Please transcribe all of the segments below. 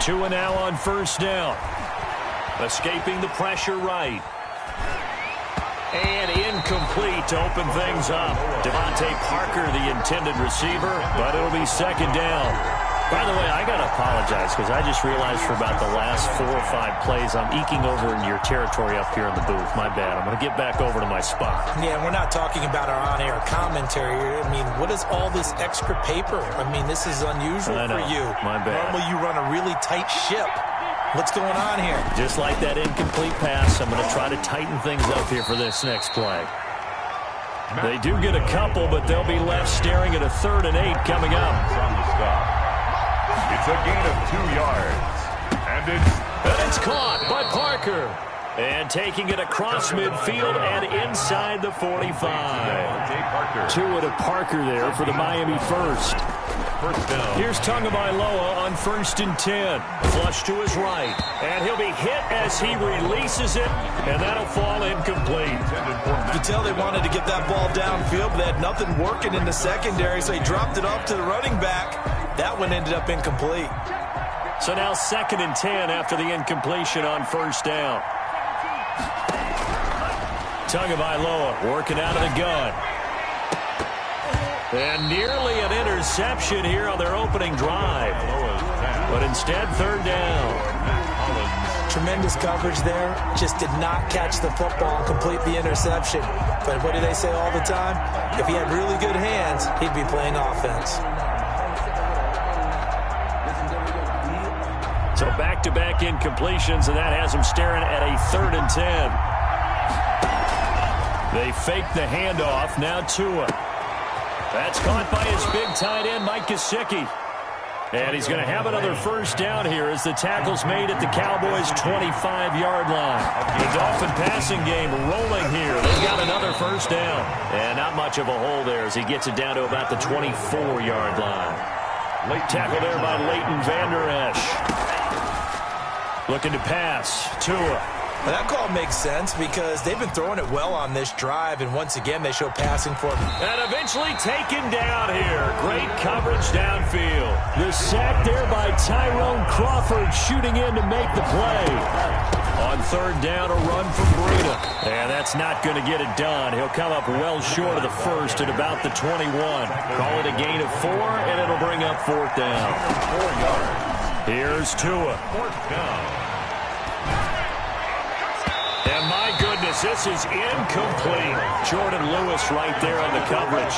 Tua now on first down. Escaping the pressure right. And incomplete to open things up. Devontae Parker, the intended receiver, but it'll be second down. By the way, I got to apologize because I just realized for about the last 4 or 5 plays I'm eking over into your territory up here in the booth. My bad. I'm going to get back over to my spot. Yeah, we're not talking about our on-air commentary here. I mean, what is all this extra paper? I mean, this is unusual for you. My bad. Normally you run a really tight ship. What's going on here? Just like that incomplete pass, I'm going to try to tighten things up here for this next play. They do get a couple, but they'll be left staring at a 3rd and 8 coming up. It's a gain of 2 yards. And it's caught by Parker. And taking it across midfield and inside the 45. Tua to Parker there for the Miami first. First down. Here's Tagovailoa on 1st and 10. Flush to his right. And he'll be hit as he releases it. And that'll fall incomplete. You can tell they wanted to get that ball downfield, but they had nothing working in the secondary, so he dropped it off to the running back. That one ended up incomplete. So now 2nd and 10 after the incompletion on first down. Tagovailoa working out of the gun. And nearly an interception here on their opening drive. But instead, 3rd down. Tremendous coverage there. Just did not catch the football and complete the interception. But what do they say all the time? If he had really good hands, he'd be playing offense. So back-to-back incompletions, and that has them staring at a 3rd and 10. They fake the handoff. Now Tua. That's caught by his big tight end, Mike Gesicki. And he's going to have another first down here as the tackle's made at the Cowboys' 25-yard line. The Dolphin passing game rolling here. They've got another first down. And not much of a hole there as he gets it down to about the 24-yard line. Late tackle there by Leighton Vander Esch. Looking to pass. Tua. Well, that call makes sense because they've been throwing it well on this drive, and once again they show passing for him. And eventually taken down here. Great coverage downfield. The sack there by Tyrone Crawford shooting in to make the play. On 3rd down, a run from Breida. And that's not going to get it done. He'll come up well short of the first at about the 21. Call it a gain of 4, and it'll bring up 4th down. 4 yards. Here's Tua. 4th down. And my goodness, this is incomplete. Jordan Lewis right there on the coverage.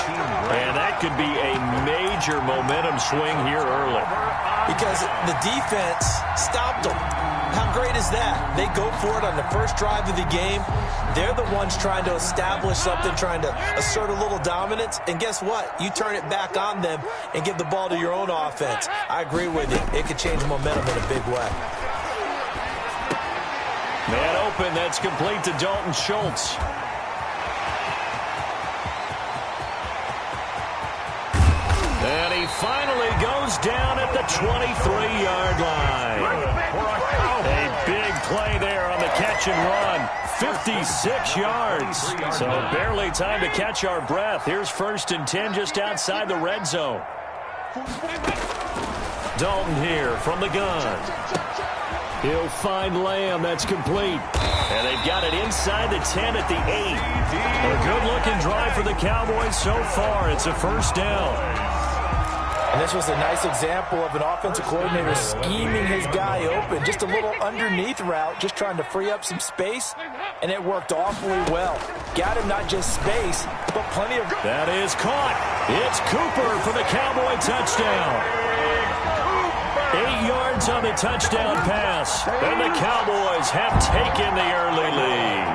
And that could be a major momentum swing here early. Because the defense stopped them. How great is that? They go for it on the first drive of the game. They're the ones trying to establish something, trying to assert a little dominance. And guess what? You turn it back on them and give the ball to your own offense. I agree with you. It could change momentum in a big way. Man open, that's complete to Dalton Schultz. And he finally goes down at the 23-yard line. A big play there on the catch and run. 56 yards. So barely time to catch our breath. Here's 1st and 10 just outside the red zone. Dalton here from the gun. He'll find Lamb. That's complete. And they've got it inside the 10 at the 8. A good-looking drive for the Cowboys so far. It's a first down. And this was a nice example of an offensive coordinator scheming his guy open. Just a little underneath route, just trying to free up some space, and it worked awfully well. Got him not just space, but plenty of... That is caught. It's Cooper for the Cowboy touchdown. 8 yards on the touchdown pass. And the Cowboys have taken the early lead.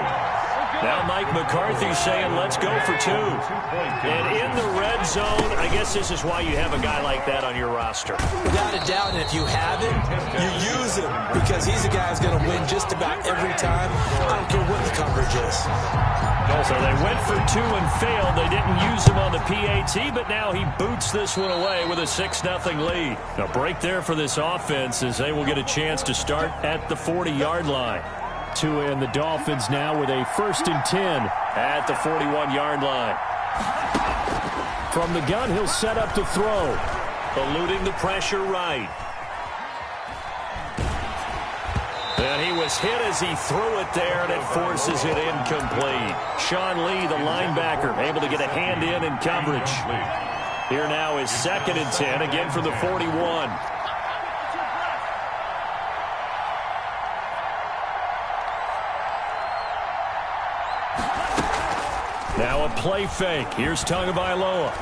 Now Mike McCarthy saying, let's go for 2. And in the red zone, I guess this is why you have a guy like that on your roster. Without a doubt, and if you have him, you use him because he's a guy who's going to win just about every time. I don't care what the coverage is. So they went for 2 and failed. They didn't use him on the PAT, but now he boots this one away with a 6-0 lead. A break there for this offense as they will get a chance to start at the 40-yard line. Tua and the Dolphins now with a 1st and 10 at the 41-yard line. From the gun, he'll set up to throw. Eluding the pressure right. And he was hit as he threw it there, and it forces it incomplete. Sean Lee, the linebacker, able to get a hand in coverage. Here now is 2nd and 10, again from the 41. Now a play fake. Here's Tagovailoa.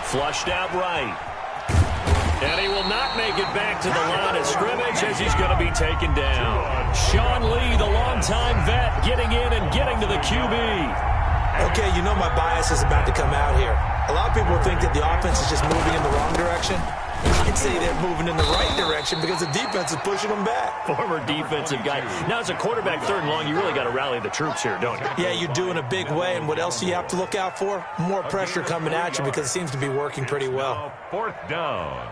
Flushed out right. And he will not make it back to the line of scrimmage as he's going to be taken down. Sean Lee, the longtime vet, getting in and getting to the QB. Okay, you know my bias is about to come out here. A lot of people think that the offense is just moving in the wrong direction. I'd say they're moving in the right direction because the defense is pushing them back. Former defensive guy. Now, as a quarterback 3rd and long, you really got to rally the troops here, don't you? Yeah, you do in a big way. And what else do you have to look out for? More pressure coming at you because it seems to be working pretty well. 4th down.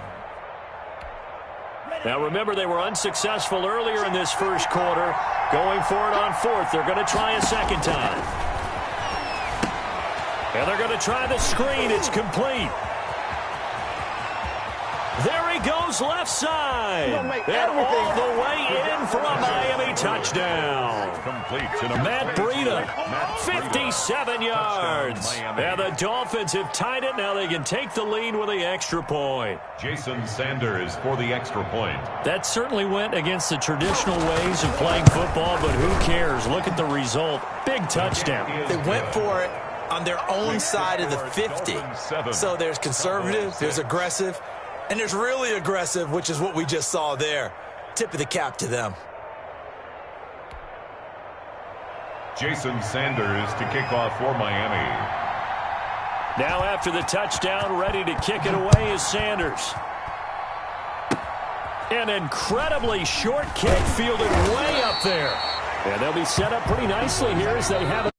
Now, remember, they were unsuccessful earlier in this first quarter. Going for it on 4th. They're going to try a second time. And they're going to try the screen. It's complete. There he goes, left side. And all the way in for a Miami touchdown. Matt Breida, 57 yards. And the Dolphins have tied it. Now they can take the lead with the extra point. Jason Sanders for the extra point. That certainly went against the traditional ways of playing football, but who cares? Look at the result. Big touchdown. They went for it on their own side of the 50. So there's conservative, there's aggressive, and there's really aggressive, which is what we just saw there. Tip of the cap to them. Jason Sanders to kick off for Miami. Now after the touchdown, ready to kick it away is Sanders. An incredibly short kick fielded way up there. And they'll be set up pretty nicely here as they have it.